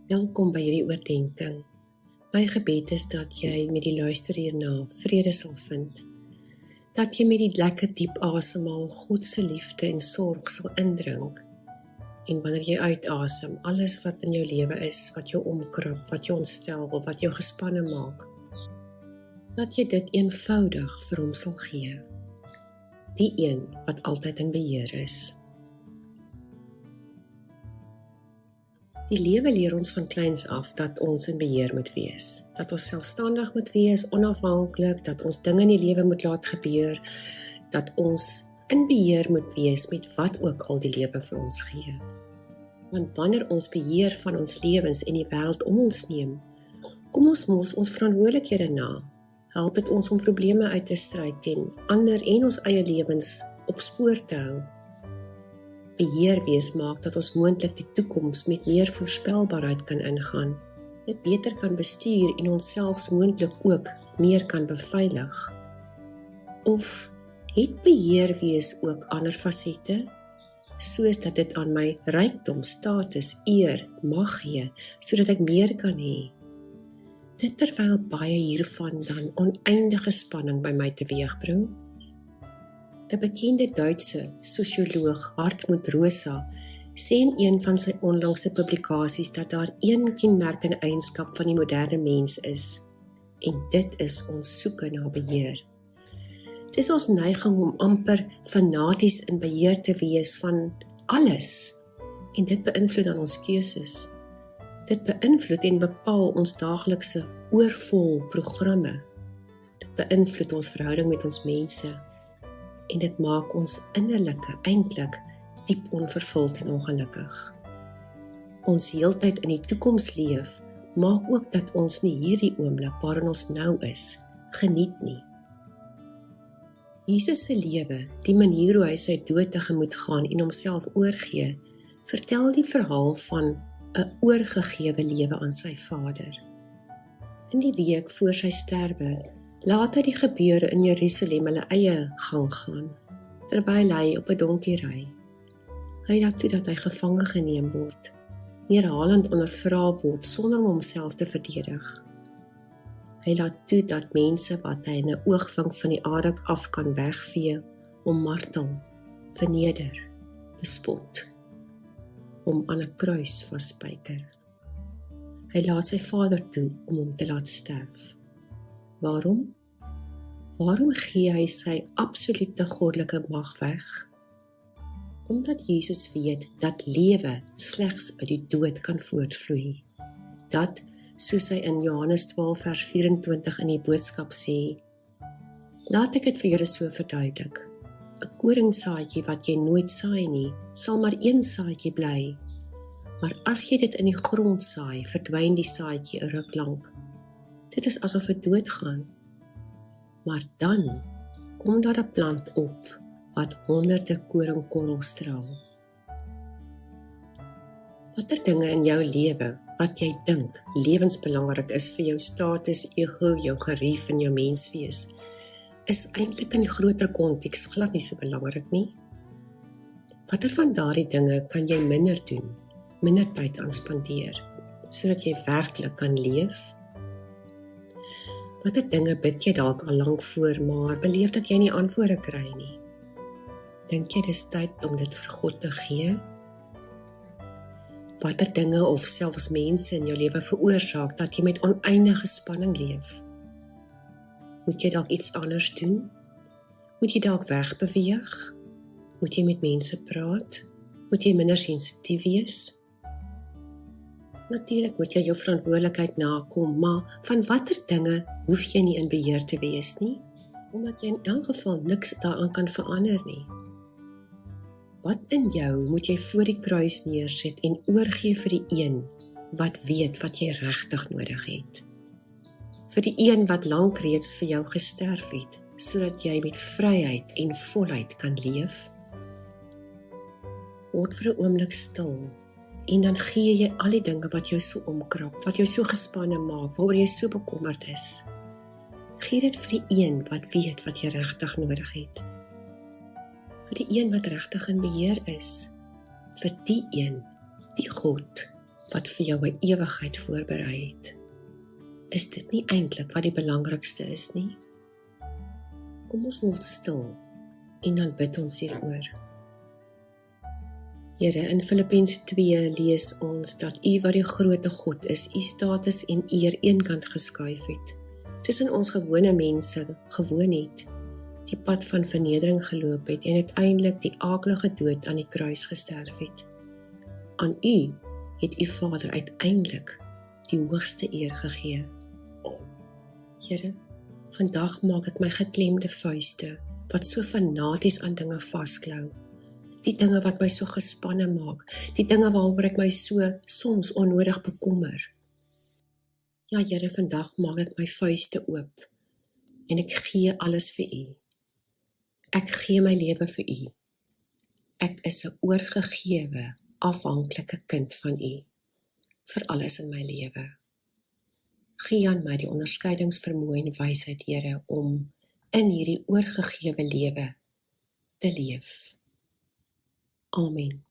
Welkom by hierdie oordeenking. My gebed is dat jy met die luister hierna vrede sal vind. Dat jy met die lekker diep asemhaal God se liefde en sorg sal indrink. En wanneer jy uitasem, alles wat in jou lewe is, wat jou omkrap, wat jou ontstel, wat jou gespanne maak, dat jy dit eenvoudig vir hom sal gee. Die een wat altyd in beheer is. Die lewe leer ons van kleins af dat ons in beheer moet wees. Dat ons selfstandig moet wees, onafhanklik, dat ons dinge in die lewe moet laat gebeur, dat ons in beheer moet wees met wat ook al die lewe vir ons gee. Want wanneer ons beheer van ons lewens en die wêreld om ons neem, kom ons mos ons verantwoordelikhede na. Help dit ons om probleme uit te stryk en ander en ons eie lewens op spoor te hou. Beheer wees maak dat ons moontlik die toekoms met meer voorspelbaarheid kan ingaan, dit beter kan bestuur en ons selfs moontlik ook meer kan beveilig. Of het beheer wees ook ander fasette, soos dat dit aan my rykdom, status, eer, mag gee, sodat ek meer kan hê. Dit terwyl baie hiervan dan oneindige spanning by my teweegbring. 'n bekende Duitse sosioloog, Hartmut Rosa, sê in een van sy onlangse publikasies dat daar een kenmerkende eienskap van die moderne mens is, en dit is ons soeke na beheer. Dit is ons neiging om amper fanaties in beheer te wees van alles, en dit beïnvloed dan ons keuses. Dit beïnvloed en bepaal ons daaglikse oorvol programme. Dit beïnvloed ons verhouding met ons mense. En dit maak ons innerlike eintlik diep onvervuld en ongelukkig. Ons heeltyd in die toekoms leef, maak ook dat ons nie hierdie oomblik waarin ons nou is, geniet nie. Jesus se lewe, die manier hoe hy sy dood tegemoet gaan en homself oorgee, vertel die verhaal van 'n oorgegewe lewe aan sy Vader. In die week voor sy sterwe, laat hy die gebeure in Jerusalem hulle eie gang gaan, terwyl hy op 'n donkie ry. Hy laat toe dat hy gevange geneem word, herhalend ondervra word sonder om homself te verdedig. Hy laat toe dat mense wat hy in 'n oogwink van die aarde af kan wegvee, hom martel, verneder, bespot, hom aan 'n kruis vasspyker. Hy laat sy Vader toe om hom te laat sterf. Waarom? Waarom gee hy sy absolute goddelike mag weg? Omdat Jesus weet dat lewe slegs uit die dood kan voortvloei. Dat, soos hy in Johannes 12 vers 24 in die boodskap sê, laat ek dit vir julle so verduidelik. 'n Koringsaadjie wat jy nooit saai nie, sal maar een saadjie bly. Maar as jy dit in die grond saai, verdwyn die saadjie 'n ruk lank. Dit is asof dit doodgaan. Maar dan kom daar 'n plant op wat honderde koringkorrels dra. Watter dinge in jou lewe wat jy dink lewensbelangrik is vir jou status, ego, jou gerief en jou menswees, is eintlik in die groter konteks glad nie so belangrik nie? Watter van daardie dinge kan jy minder doen, minder tyd aan spandeer, sodat jy werklik kan leef? Watter dinge bid jy dalk al lank voor, maar beleef dat jy nie antwoorde kry nie? Dink jy dis tyd om dit vir God te gee? Watter dinge of selfs mense in jou lewe veroorsaak dat jy met oneindige spanning leef? Moet jy dalk iets anders doen? Moet jy dalk wegbeweeg? Moet jy met mense praat? Moet jy minder sensitief wees? Natuurlik moet jy jou verantwoordelikheid nakom, maar van watter dinge hoef jy nie in beheer te wees nie, omdat jy in elk geval niks daaraan kan verander nie. Wat in jou moet jy voor die kruis neerset en oorgee vir die een wat weet wat jy regtig nodig het? Vir die een wat lank reeds vir jou gesterf het, sodat jy met vryheid en volheid kan leef? Word vir 'n oomblik stil, en dan gee jy al die dinge wat jou so omkrap, wat jou so gespanne maak, waaroor jy so bekommerd is. Gee dit vir die een wat weet wat jy regtig nodig het. Vir die een wat regtig in beheer is. Vir die een, die God, wat vir jou 'n ewigheid voorberei het. Is dit nie eintlik wat die belangrikste is nie? Kom ons word stil en dan bid ons hieroor. Here, in Filippense 2 lees ons dat U wat die groote God is, U status en eer eenkant geskuif het. Tussen ons gewone mense gewoon het, die pad van vernedering geloop het en uiteindelik die aaklige dood aan die kruis gesterf het. Aan U het U Vader uiteindelik die hoogste eer gegee. Here, vandag maak ek my geklemde vuiste, wat so fanaties aan dinge vasklou. Die dinge wat my so gespanne maak, die dinge waaroor ek my so soms onnodig bekommer. Ja, Here, vandag maak ek my vuiste oop en ek gee alles vir U. Ek gee my lewe vir U. Ek is 'n oorgegewe, afhanklike kind van U, vir alles in my lewe. Gee aan my die onderskeidingsvermoë en wysheid, Here, om in hierdie oorgegewe lewe te leef. Amen.